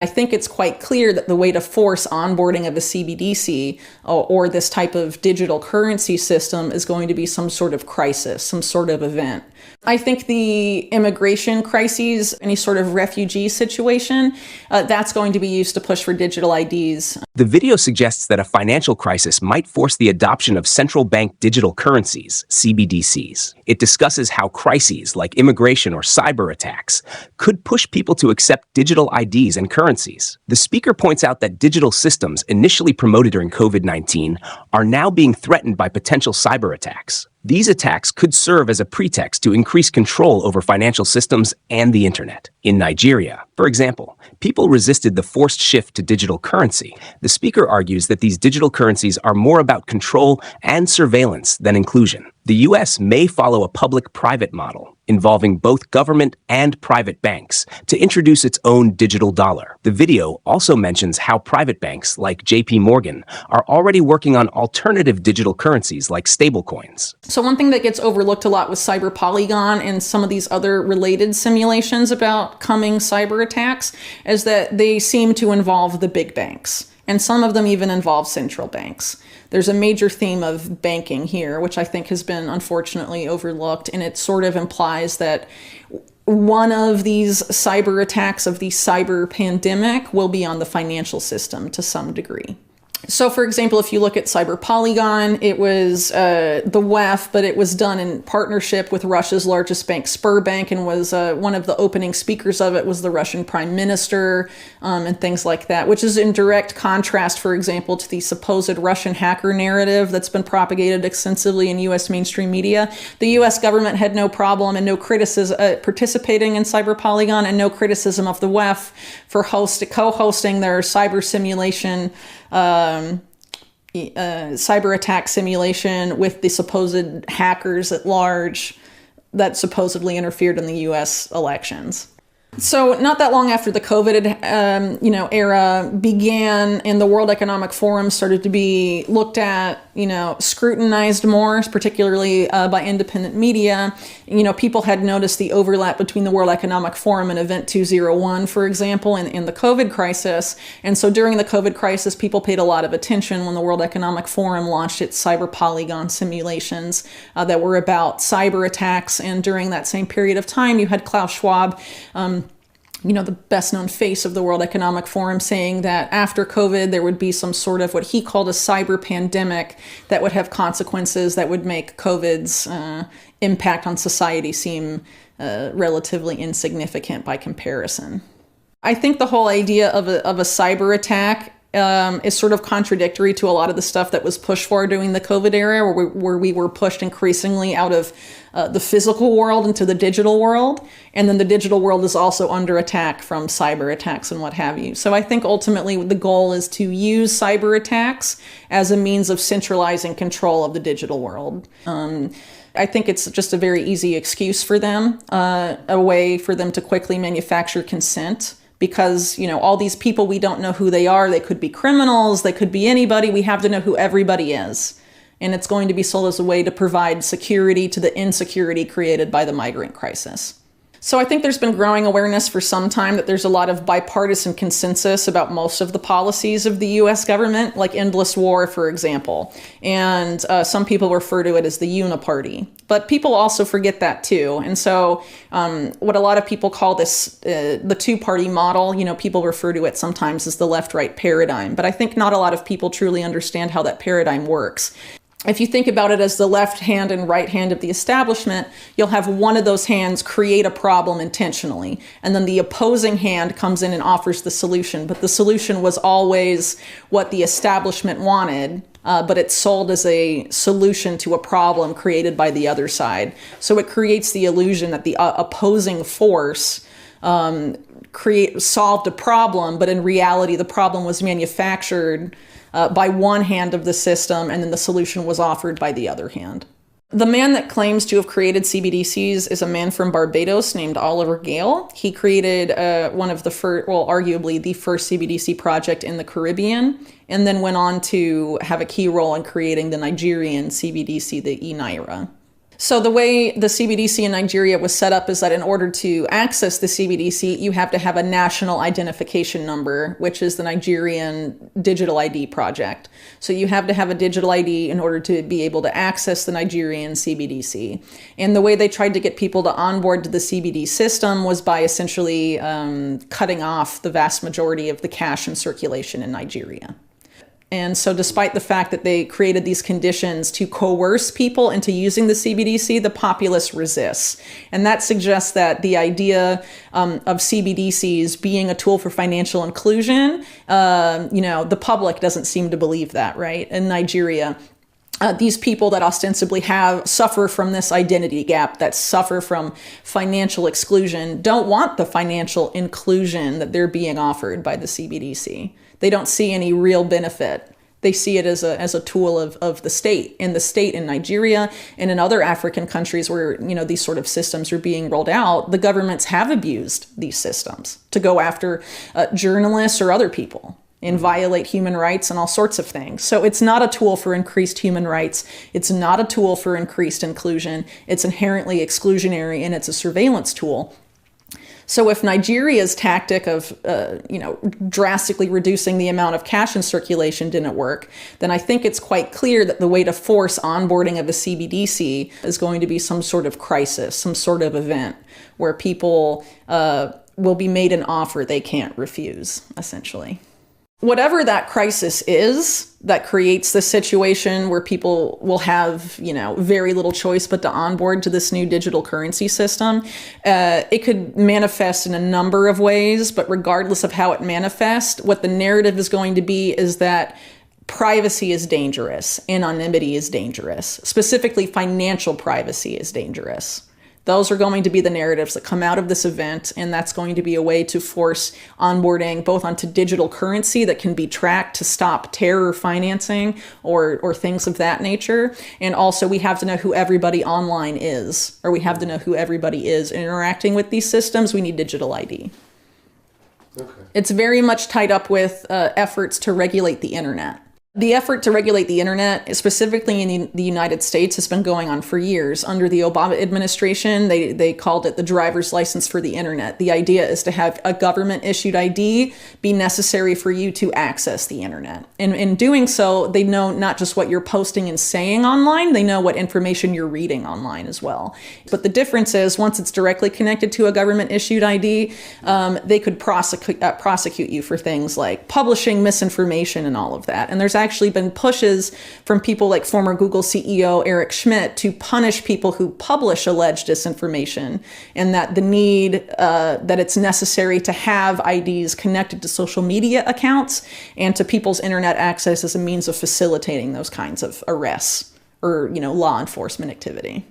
I think it's quite clear that the way to force onboarding of a CBDC or this type of digital currency system is going to be some sort of crisis, some sort of event. I think the immigration crises, any sort of refugee situation, that's going to be used to push for digital IDs. The video suggests that a financial crisis might force the adoption of central bank digital currencies, CBDCs. It discusses how crises like immigration or cyber attacks could push people to accept digital IDs and currencies. The speaker points out that digital systems initially promoted during COVID-19 are now being threatened by potential cyber attacks. These attacks could serve as a pretext to increase control over financial systems and the internet. In Nigeria, for example, people resisted the forced shift to digital currency. The speaker argues that these digital currencies are more about control and surveillance than inclusion. The U.S. may follow a public-private model involving both government and private banks to introduce its own digital dollar. The video also mentions how private banks like JP Morgan are already working on alternative digital currencies like stablecoins. So one thing that gets overlooked a lot with Cyber Polygon and some of these other related simulations about coming cyber attacks is that they seem to involve the big banks. And some of them even involve central banks. There's a major theme of banking here, which I think has been unfortunately overlooked, and it sort of implies that one of these cyber attacks of the cyber pandemic will be on the financial system to some degree. So, for example, if you look at Cyber Polygon, it was the WEF, but it was done in partnership with Russia's largest bank, Sberbank, and was one of the opening speakers of it was the Russian prime minister and things like that, which is in direct contrast, for example, to the supposed Russian hacker narrative that's been propagated extensively in U.S. mainstream media. The U.S. government had no problem and no criticism participating in Cyber Polygon and no criticism of the WEF for co-hosting their cyber simulation cyber attack simulation with the supposed hackers at large that supposedly interfered in the U.S. elections. So not that long after the COVID, era began and the World Economic Forum started to be looked at, scrutinized more, particularly by independent media. People had noticed the overlap between the World Economic Forum and Event 201, for example, in the COVID crisis. And so during the COVID crisis, people paid a lot of attention when the World Economic Forum launched its Cyber Polygon simulations that were about cyber attacks. And during that same period of time, you had Klaus Schwab, the best known face of the World Economic Forum, saying that after COVID, there would be some sort of what he called a cyber pandemic that would have consequences that would make COVID's impact on society seem relatively insignificant by comparison. I think the whole idea of a cyber attack is sort of contradictory to a lot of the stuff that was pushed for during the COVID era, where we were pushed increasingly out of the physical world into the digital world. And then the digital world is also under attack from cyber attacks and what have you. So I think ultimately the goal is to use cyber attacks as a means of centralizing control of the digital world. I think it's just a very easy excuse for them, a way for them to quickly manufacture consent. Because, all these people, we don't know who they are. They could be criminals. They could be anybody. We have to know who everybody is. And it's going to be sold as a way to provide security to the insecurity created by the migrant crisis. So I think there's been growing awareness for some time that there's a lot of bipartisan consensus about most of the policies of the U.S. government, like endless war, for example. And some people refer to it as the uniparty. But people also forget that too. And so what a lot of people call this the two-party model, people refer to it sometimes as the left-right paradigm. But I think not a lot of people truly understand how that paradigm works. If you think about it as the left hand and right hand of the establishment, you'll have one of those hands create a problem intentionally, and then the opposing hand comes in and offers the solution. But the solution was always what the establishment wanted, but it's sold as a solution to a problem created by the other side. So it creates the illusion that the opposing force solved a problem, but in reality, the problem was manufactured by one hand of the system, and then the solution was offered by the other hand. The man that claims to have created CBDCs is a man from Barbados named Oliver Gale. He created one of the first, arguably the first CBDC project in the Caribbean, and then went on to have a key role in creating the Nigerian CBDC, the e-Naira. So the way the CBDC in Nigeria was set up is that in order to access the CBDC, you have to have a national identification number, which is the Nigerian digital ID project. So you have to have a digital ID in order to be able to access the Nigerian CBDC. And the way they tried to get people to onboard to the CBD system was by essentially cutting off the vast majority of the cash in circulation in Nigeria. And so despite the fact that they created these conditions to coerce people into using the CBDC, the populace resists. And that suggests that the idea of CBDCs being a tool for financial inclusion, the public doesn't seem to believe that, right? In Nigeria, these people that ostensibly suffer from this identity gap, that suffer from financial exclusion, don't want the financial inclusion that they're being offered by the CBDC. They don't see any real benefit. They see it as a tool of the state. And the state in Nigeria and in other African countries where these sort of systems are being rolled out, the governments have abused these systems to go after journalists or other people and violate human rights and all sorts of things. So it's not a tool for increased human rights. It's not a tool for increased inclusion. It's inherently exclusionary, and it's a surveillance tool. So if Nigeria's tactic of, drastically reducing the amount of cash in circulation didn't work, then I think it's quite clear that the way to force onboarding of a CBDC is going to be some sort of crisis, some sort of event where people will be made an offer they can't refuse, essentially. Whatever that crisis is that creates the situation where people will have, very little choice but to onboard to this new digital currency system, it could manifest in a number of ways, but regardless of how it manifests, what the narrative is going to be is that privacy is dangerous, anonymity is dangerous, specifically financial privacy is dangerous. Those are going to be the narratives that come out of this event, and that's going to be a way to force onboarding both onto digital currency that can be tracked to stop terror financing or things of that nature. And also we have to know who everybody online is, or we have to know who everybody is interacting with these systems. We need digital ID. Okay. It's very much tied up with efforts to regulate the internet. The effort to regulate the internet, specifically in the United States, has been going on for years. Under the Obama administration, they called it the driver's license for the internet. The idea is to have a government-issued ID be necessary for you to access the internet. And in doing so, they know not just what you're posting and saying online, they know what information you're reading online as well. But the difference is, once it's directly connected to a government-issued ID, they could prosecute you for things like publishing misinformation and all of that. And there's actually been pushes from people like former Google CEO Eric Schmidt to punish people who publish alleged disinformation, and that the need that it's necessary to have IDs connected to social media accounts and to people's internet access as a means of facilitating those kinds of arrests or law enforcement activity.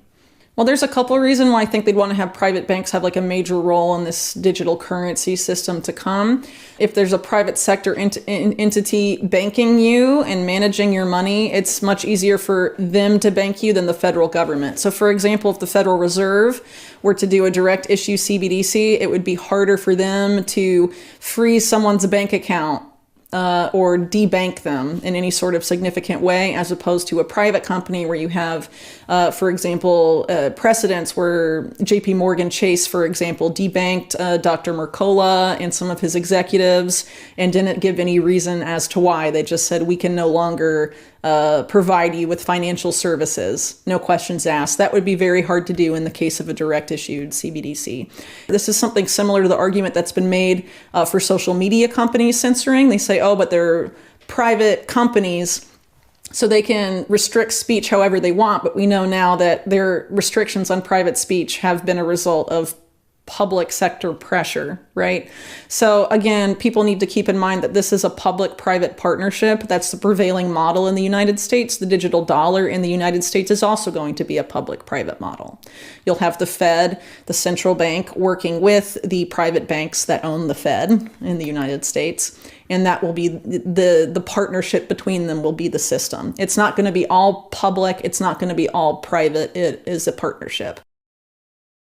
Well, there's a couple of reasons why I think they'd want to have private banks have like a major role in this digital currency system to come. If there's a private sector entity banking you and managing your money, it's much easier for them to bank you than the federal government. So for example, if the Federal Reserve were to do a direct issue CBDC, it would be harder for them to freeze someone's bank account or debank them in any sort of significant way, as opposed to a private company where you have, for example, precedents where JP Morgan Chase, for example, debanked Dr. Mercola and some of his executives and didn't give any reason as to why. They just said, we can no longer provide you with financial services, no questions asked. That would be very hard to do in the case of a direct issued CBDC. This is something similar to the argument that's been made for social media companies censoring. They say, oh, but they're private companies, so they can restrict speech however they want. But we know now that their restrictions on private speech have been a result of public sector pressure, right? So again, people need to keep in mind that this is a public-private partnership. That's the prevailing model in the United States. The digital dollar in the United States is also going to be a public-private model. You'll have the Fed, the central bank, working with the private banks that own the Fed in the United States. And that will be the partnership between them will be the system. It's not going to be all public. It's not going to be all private. It is a partnership.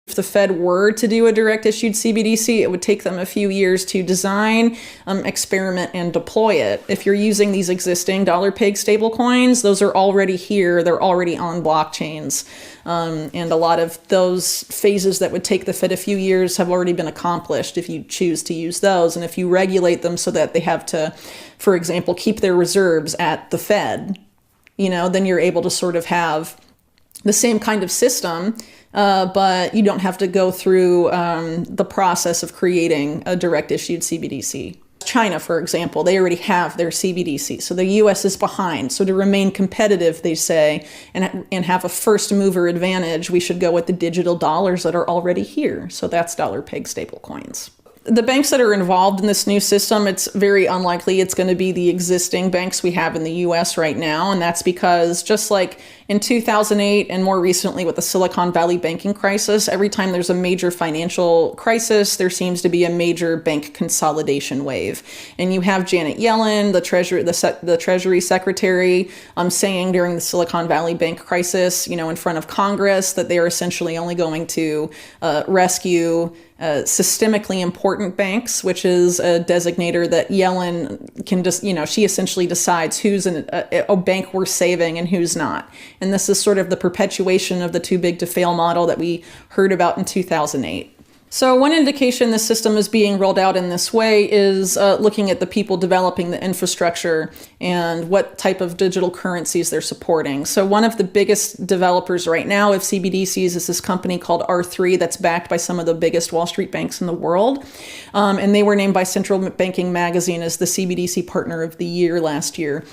If the Fed were to do a direct issued CBDC, it would take them a few years to design, experiment, and deploy it. If you're using these existing dollar-pegged stablecoins, those are already here. They're already on blockchains. And a lot of those phases that would take the Fed a few years have already been accomplished if you choose to use those. And if you regulate them so that they have to, for example, keep their reserves at the Fed, then you're able to sort of have the same kind of system, but you don't have to go through the process of creating a direct issued CBDC. China, for example, they already have their CBDC, so the US is behind. So to remain competitive, they say, and have a first mover advantage, we should go with the digital dollars that are already here. So that's dollar-pegged stablecoins. The banks that are involved in this new system, it's very unlikely it's going to be the existing banks we have in the US right now. And that's because just like in 2008 and more recently with the Silicon Valley banking crisis, every time there's a major financial crisis, there seems to be a major bank consolidation wave. And you have Janet Yellen, the Treasury Secretary, saying during the Silicon Valley bank crisis, in front of Congress, that they are essentially only going to rescue systemically important banks, which is a designator that Yellen can just, she essentially decides who's a bank worth saving and who's not. And this is sort of the perpetuation of the too big to fail model that we heard about in 2008. So one indication the system is being rolled out in this way is looking at the people developing the infrastructure and what type of digital currencies they're supporting. So one of the biggest developers right now of CBDCs is this company called R3 that's backed by some of the biggest Wall Street banks in the world. And they were named by Central Banking Magazine as the CBDC Partner of the Year last year.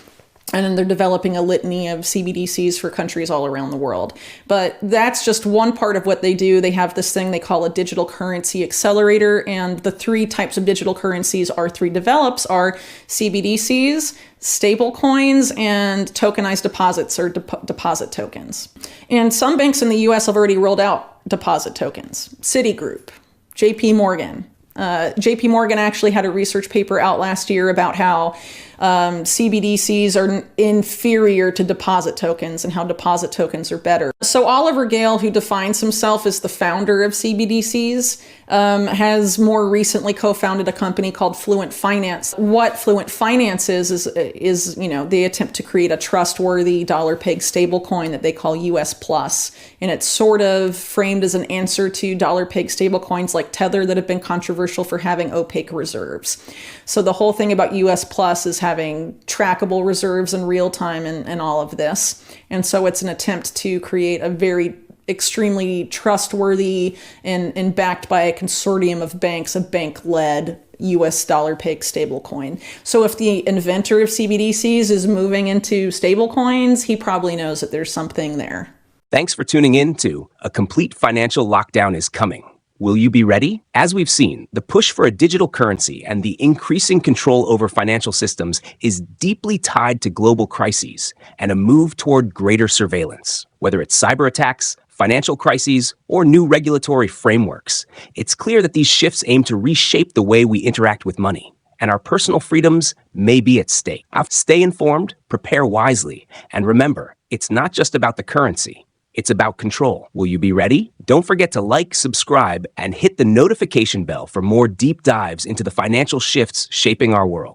And then they're developing a litany of CBDCs for countries all around the world. But that's just one part of what they do. They have this thing they call a digital currency accelerator. And the three types of digital currencies R3 develops are CBDCs, stable coins, and tokenized deposits or deposit tokens. And some banks in the US have already rolled out deposit tokens. Citigroup, JP Morgan. JP Morgan actually had a research paper out last year about how CBDCs are inferior to deposit tokens and how deposit tokens are better. So Oliver Gale, who defines himself as the founder of CBDCs, has more recently co-founded a company called Fluent Finance. What Fluent Finance is they attempt to create a trustworthy dollar-pegged stablecoin that they call US Plus. And it's sort of framed as an answer to dollar-pegged stablecoins like Tether that have been controversial for having opaque reserves. So the whole thing about US Plus is having trackable reserves in real time and all of this. And so it's an attempt to create a very extremely trustworthy and backed by a consortium of banks, a bank-led US dollar-pegged stablecoin. So if the inventor of CBDCs is moving into stablecoins, he probably knows that there's something there. Thanks for tuning in to A Complete Financial Lockdown is Coming. Will you be ready? As we've seen, the push for a digital currency and the increasing control over financial systems is deeply tied to global crises and a move toward greater surveillance. Whether it's cyber attacks, financial crises, or new regulatory frameworks, it's clear that these shifts aim to reshape the way we interact with money, and our personal freedoms may be at stake. Stay informed, prepare wisely, and remember, it's not just about the currency. It's about control. Will you be ready? Don't forget to like, subscribe, and hit the notification bell for more deep dives into the financial shifts shaping our world.